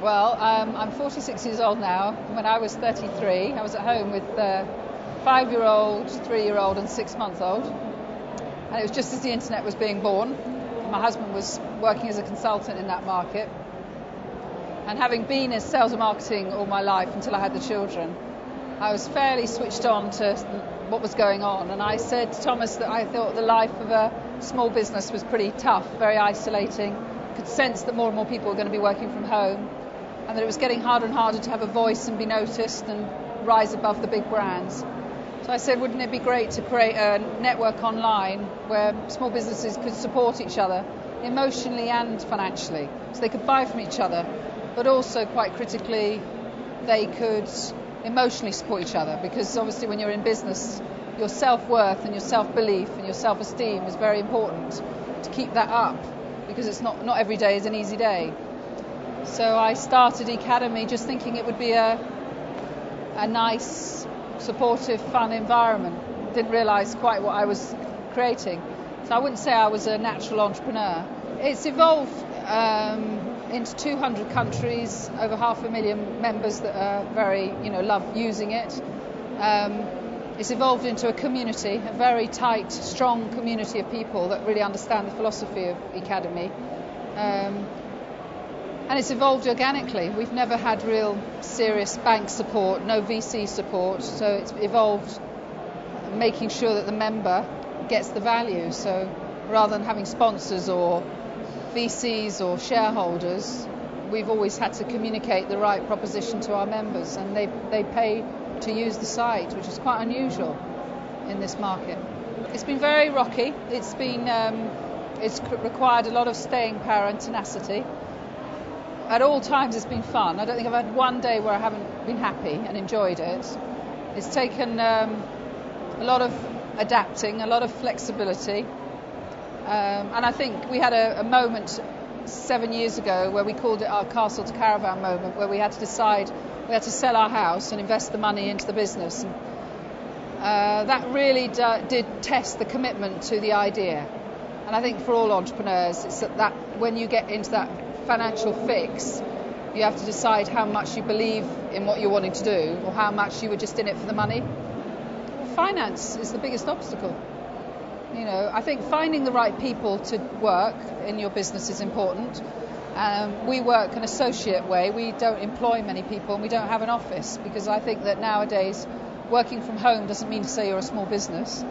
Well, I'm 46 years old now. When I was 33, I was at home with a 5-year-old, 3-year-old and 6-month-old. And it was just as the internet was being born. My husband was working as a consultant in that market. And having been in sales and marketing all my life until I had the children, I was fairly switched on to what was going on. And I said to Thomas that I thought the life of a small business was pretty tough, very isolating. Could sense that more and more people were going to be working from home, and that it was getting harder and harder to have a voice and be noticed and rise above the big brands. So I said, wouldn't it be great to create a network online where small businesses could support each other emotionally and financially, so they could buy from each other, but also quite critically they could emotionally support each other, because obviously when you're in business, your self-worth and your self-belief and your self-esteem is very important to keep that up, because it's not every day is an easy day. So I started Academy just thinking it would be a nice, supportive, fun environment. Didn't realise quite what I was creating. So I wouldn't say I was a natural entrepreneur. It's evolved into 200 countries, over 500,000 members that are very, love using it. It's evolved into a community, a very tight, strong community of people that really understand the philosophy of Academy. And it's evolved organically. We've never had real serious bank support, no VC support, so it's evolved making sure that the member gets the value. So rather than having sponsors or VCs or shareholders, we've always had to communicate the right proposition to our members, and they pay to use the site, which is quite unusual in this market. It's been very rocky. It's required a lot of staying power and tenacity. At all times it's been fun. I don't think I've had one day where I haven't been happy and enjoyed it. It's taken a lot of adapting, a lot of flexibility, and I think we had a moment 7 years ago where we called it our castle to caravan moment, where we had to decide we had to sell our house and invest the money into the business. And, that really did test the commitment to the idea. And I think for all entrepreneurs, it's that when you get into that financial fix, you have to decide how much you believe in what you're wanting to do, or how much you were just in it for the money. Finance is the biggest obstacle. I think finding the right people to work in your business is important. We work an associate way. We don't employ many people, and we don't have an office, because I think that nowadays working from home doesn't mean to say you're a small business.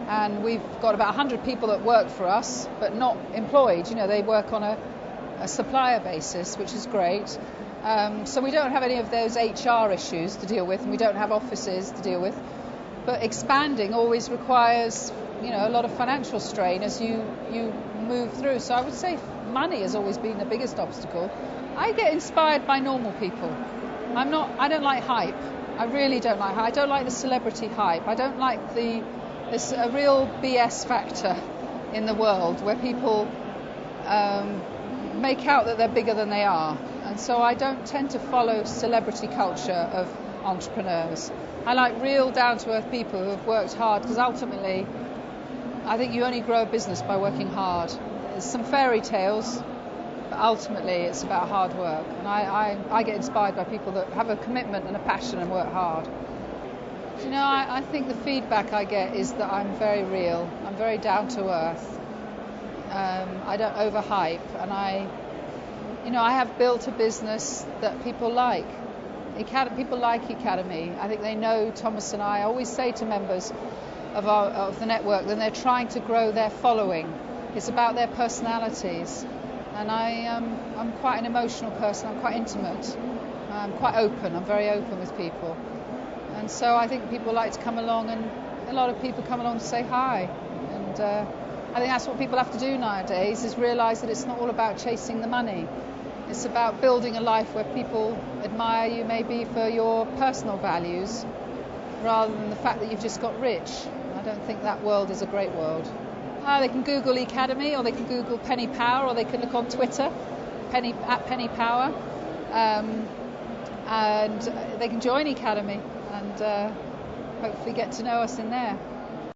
And we've got about 100 people that work for us, but not employed. They work on a supplier basis, which is great. So we don't have any of those HR issues to deal with, and we don't have offices to deal with. But expanding always requires, a lot of financial strain as you move through. So I would say money has always been the biggest obstacle. I get inspired by normal people. I don't like hype. I really don't like hype. I don't like the celebrity hype. I don't like there's a real BS factor in the world where people make out that they're bigger than they are. And so I don't tend to follow celebrity culture of entrepreneurs. I like real down-to-earth people who have worked hard, because ultimately I think you only grow a business by working hard. There's some fairy tales, but ultimately it's about hard work. And I get inspired by people that have a commitment and a passion and work hard. I think the feedback I get is that I'm very real. I'm very down-to-earth. I don't overhype, and I have built a business that people like. People like Academy. I think they know Thomas and I always say to members of the network that they're trying to grow their following. It's about their personalities, and I'm quite an emotional person. I'm quite intimate. I'm quite open. I'm very open with people, and so I think people like to come along, and a lot of people come along to say hi. And I think that's what people have to do nowadays, is realise that it's not all about chasing the money. It's about building a life where people admire you maybe for your personal values, rather than the fact that you've just got rich. I don't think that world is a great world. They can Google Academy, or they can Google Penny Power, or they can look on Twitter, Penny Power, and they can join Academy and hopefully get to know us in there.